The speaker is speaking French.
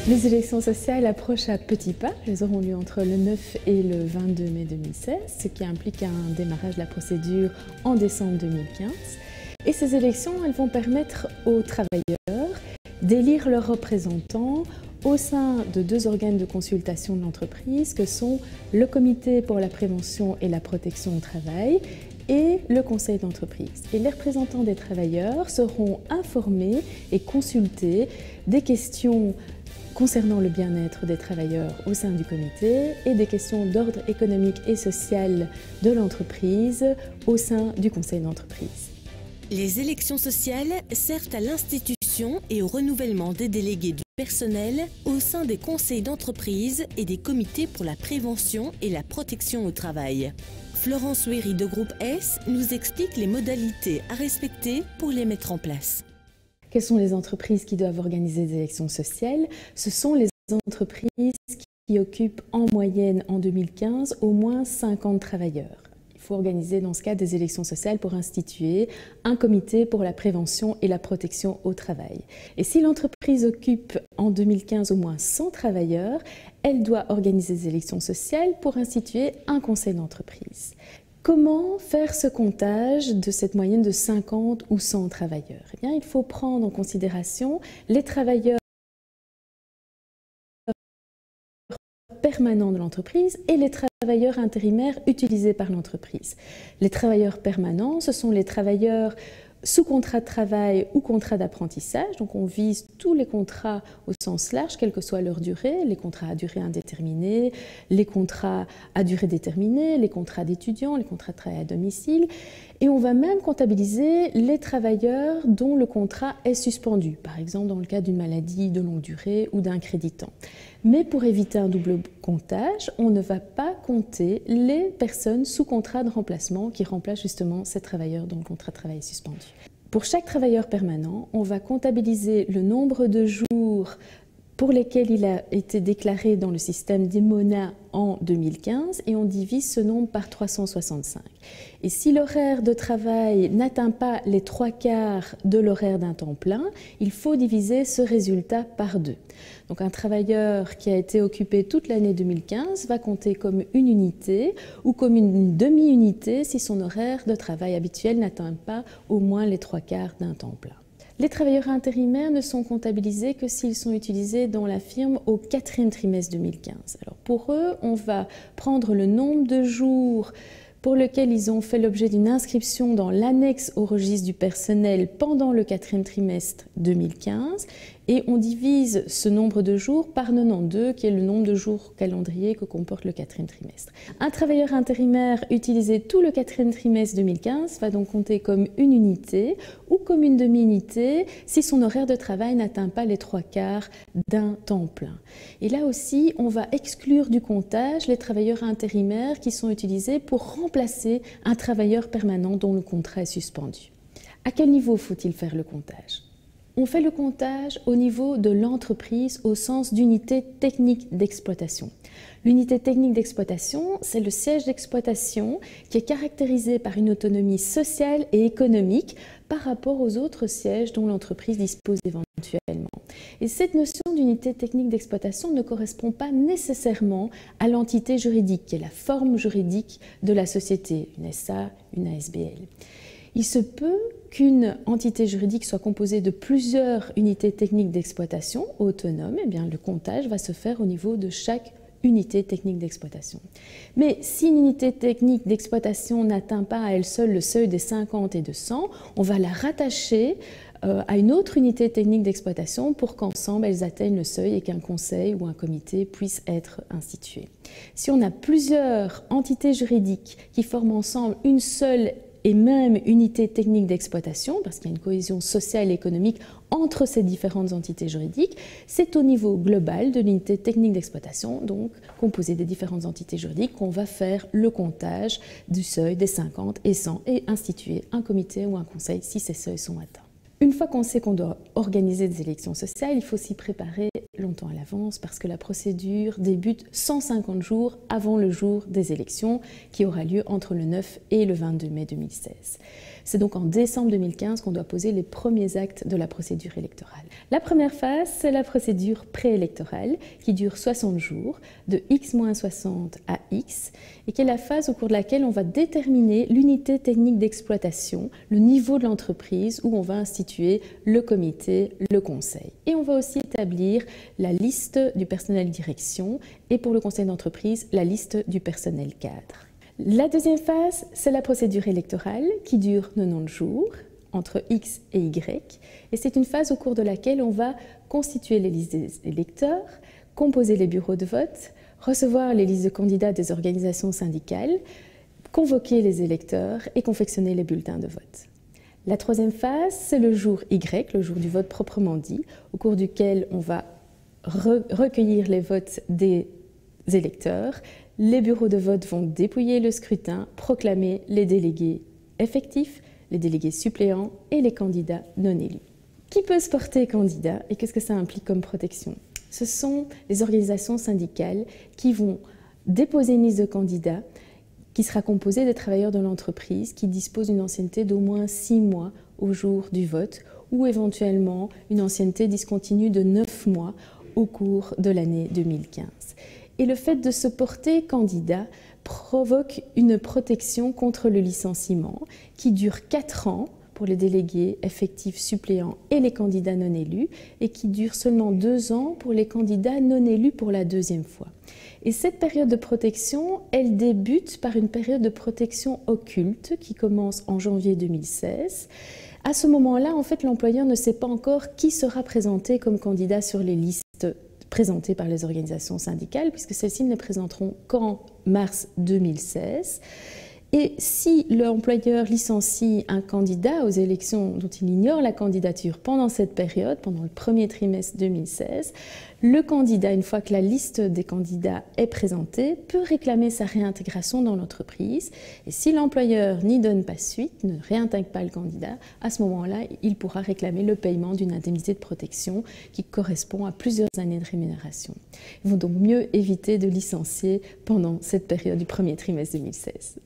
Les élections sociales approchent à petits pas. Elles auront lieu entre le 9 et le 22 mai 2016, ce qui implique un démarrage de la procédure en décembre 2015. Et ces élections, elles vont permettre aux travailleurs d'élire leurs représentants au sein de deux organes de consultation de l'entreprise que sont le Comité pour la prévention et la protection au travail et le Conseil d'entreprise. Et les représentants des travailleurs seront informés et consultés des questions concernant le bien-être des travailleurs au sein du comité et des questions d'ordre économique et social de l'entreprise au sein du conseil d'entreprise. Les élections sociales servent à l'institution et au renouvellement des délégués du personnel au sein des conseils d'entreprise et des comités pour la prévention et la protection au travail. Florence Wéry de Groupe S nous explique les modalités à respecter pour les mettre en place. Quelles sont les entreprises qui doivent organiser des élections sociales? Ce sont les entreprises qui occupent en moyenne en 2015 au moins 50 travailleurs. Il faut organiser dans ce cas des élections sociales pour instituer un comité pour la prévention et la protection au travail. Et si l'entreprise occupe en 2015 au moins 100 travailleurs, elle doit organiser des élections sociales pour instituer un conseil d'entreprise. Comment faire ce comptage de cette moyenne de 50 ou 100 travailleurs? Eh bien, il faut prendre en considération les travailleurs permanents de l'entreprise et les travailleurs intérimaires utilisés par l'entreprise. Les travailleurs permanents, ce sont les travailleurs sous contrat de travail ou contrat d'apprentissage. Donc on vise tous les contrats au sens large, quelle que soit leur durée, les contrats à durée indéterminée, les contrats à durée déterminée, les contrats d'étudiants, les contrats de travail à domicile. Et on va même comptabiliser les travailleurs dont le contrat est suspendu, par exemple dans le cas d'une maladie de longue durée ou d'un créditant. Mais pour éviter un double comptage, on ne va pas compter les personnes sous contrat de remplacement qui remplacent justement ces travailleurs dont le contrat de travail est suspendu. Pour chaque travailleur permanent, on va comptabiliser le nombre de jours pour lesquels il a été déclaré dans le système d'Emona en 2015 et on divise ce nombre par 365. Et si l'horaire de travail n'atteint pas les 3/4 de l'horaire d'un temps plein, il faut diviser ce résultat par 2. Donc un travailleur qui a été occupé toute l'année 2015 va compter comme une unité ou comme une demi-unité si son horaire de travail habituel n'atteint pas au moins les 3/4 d'un temps plein. Les travailleurs intérimaires ne sont comptabilisés que s'ils sont utilisés dans la firme au 4e trimestre 2015. Alors pour eux, on va prendre le nombre de jours pour lequel ils ont fait l'objet d'une inscription dans l'annexe au registre du personnel pendant le 4e trimestre 2015 et on divise ce nombre de jours par 92 qui est le nombre de jours calendrier que comporte le 4e trimestre. Un travailleur intérimaire utilisé tout le 4e trimestre 2015 va donc compter comme une unité ou comme une demi-unité si son horaire de travail n'atteint pas les 3/4 d'un temps plein. Et là aussi, on va exclure du comptage les travailleurs intérimaires qui sont utilisés pour remplacer un travailleur permanent dont le contrat est suspendu. À quel niveau faut-il faire le comptage? On fait le comptage au niveau de l'entreprise au sens d'unité technique d'exploitation. L'unité technique d'exploitation, c'est le siège d'exploitation qui est caractérisé par une autonomie sociale et économique par rapport aux autres sièges dont l'entreprise dispose éventuellement. Et cette notion d'unité technique d'exploitation ne correspond pas nécessairement à l'entité juridique, qui est la forme juridique de la société, une SA, une ASBL. Il se peut qu'une entité juridique soit composée de plusieurs unités techniques d'exploitation autonomes, eh bien le comptage va se faire au niveau de chaque unité technique d'exploitation. Mais si une unité technique d'exploitation n'atteint pas à elle seule le seuil des 50 et de 100, on va la rattacher à une autre unité technique d'exploitation pour qu'ensemble elles atteignent le seuil et qu'un conseil ou un comité puisse être institué. Si on a plusieurs entités juridiques qui forment ensemble une seule et même unité technique d'exploitation, parce qu'il y a une cohésion sociale et économique entre ces différentes entités juridiques, c'est au niveau global de l'unité technique d'exploitation, donc composée des différentes entités juridiques, qu'on va faire le comptage du seuil des 50 et 100 et instituer un comité ou un conseil si ces seuils sont atteints. Une fois qu'on sait qu'on doit organiser des élections sociales, il faut s'y préparer longtemps à l'avance parce que la procédure débute 150 jours avant le jour des élections qui aura lieu entre le 9 et le 22 mai 2016. C'est donc en décembre 2015 qu'on doit poser les premiers actes de la procédure électorale. La première phase, c'est la procédure préélectorale qui dure 60 jours, de X-60 à X, et qui est la phase au cours de laquelle on va déterminer l'unité technique d'exploitation, le niveau de l'entreprise où on va instituer le comité, le conseil. Et on va aussi établir la liste du personnel direction et pour le conseil d'entreprise, la liste du personnel cadre. La deuxième phase, c'est la procédure électorale qui dure 90 jours entre X et Y. Et c'est une phase au cours de laquelle on va constituer les listes des électeurs, composer les bureaux de vote, recevoir les listes de candidats des organisations syndicales, convoquer les électeurs et confectionner les bulletins de vote. La troisième phase, c'est le jour Y, le jour du vote proprement dit, au cours duquel on va recueillir les votes des électeurs. Les bureaux de vote vont dépouiller le scrutin, proclamer les délégués effectifs, les délégués suppléants et les candidats non élus. Qui peut se porter candidat et qu'est-ce que ça implique comme protection? Ce sont les organisations syndicales qui vont déposer une liste de candidats qui sera composée des travailleurs de l'entreprise qui disposent d'une ancienneté d'au moins 6 mois au jour du vote ou éventuellement une ancienneté discontinue de 9 mois au cours de l'année 2015. Et le fait de se porter candidat provoque une protection contre le licenciement qui dure 4 ans pour les délégués effectifs suppléants et les candidats non élus et qui dure seulement 2 ans pour les candidats non élus pour la deuxième fois. Et cette période de protection, elle débute par une période de protection occulte qui commence en janvier 2016. À ce moment-là, en fait, l'employeur ne sait pas encore qui sera présenté comme candidat sur les listes présentées par les organisations syndicales, puisque celles-ci ne les présenteront qu'en mars 2016. Et si l'employeur licencie un candidat aux élections dont il ignore la candidature pendant cette période, pendant le premier trimestre 2016, le candidat, une fois que la liste des candidats est présentée, peut réclamer sa réintégration dans l'entreprise. Et si l'employeur n'y donne pas suite, ne réintègre pas le candidat, à ce moment-là, il pourra réclamer le paiement d'une indemnité de protection qui correspond à plusieurs années de rémunération. Il vaut donc mieux éviter de licencier pendant cette période du premier trimestre 2016.